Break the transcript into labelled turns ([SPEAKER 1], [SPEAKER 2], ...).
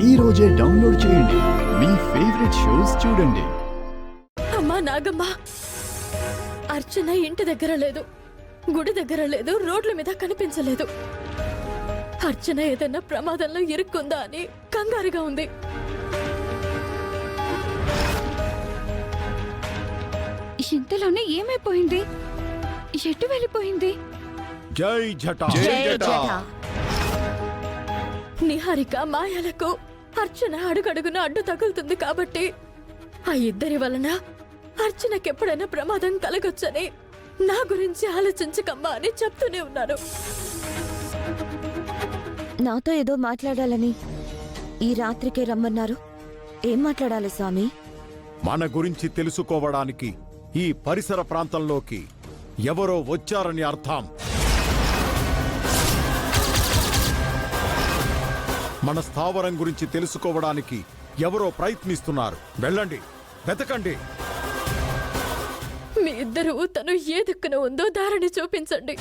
[SPEAKER 1] ఈ రోజే డౌన్లోడ్ చేయండి. మీ ఫేవరెట్ షోస్ చూడండి.
[SPEAKER 2] అమ్మా నాగమ్మ, అర్చన ఇంటి దగ్గర లేదు, గుడి దగ్గర లేదు, రోడ్ల మీద కనిపించలేదు. అర్చన ఏదైనా ప్రమాదంలో ఇరుక్కుందా అని కంగారుగా ఉంది.
[SPEAKER 3] ఇంతలోనే ఏమైపోయింది? ఎటు వెళ్ళిపోయింది?
[SPEAKER 4] జై జటా
[SPEAKER 2] నిహారిక మాయాలకు అర్చన అడుగడుగున అడ్డు తగులుతుంది కాబట్టి ఆ ఇద్దరి వలన అర్చనకెప్పుడైనా ప్రమాదం కలగొచ్చని నా గురించి ఆలోచించకమ్మా అని చెప్తూనే ఉన్నాను.
[SPEAKER 3] నాతో ఏదో మాట్లాడాలని ఈ రాత్రికే రమ్మన్నారు. ఏం మాట్లాడాలి స్వామి?
[SPEAKER 4] మన గురించి తెలుసుకోవడానికి ఈ పరిసర ప్రాంతంలోకి ఎవరో వచ్చారని అర్థం. మన స్థావరం గురించి తెలుసుకోవడానికి ఎవరో ప్రయత్నిస్తున్నారు. వెళ్ళండి, వెతకండి.
[SPEAKER 2] మీ ఇద్దరు తను ఏ దిక్కున ఉందో దారిని చూపించండి.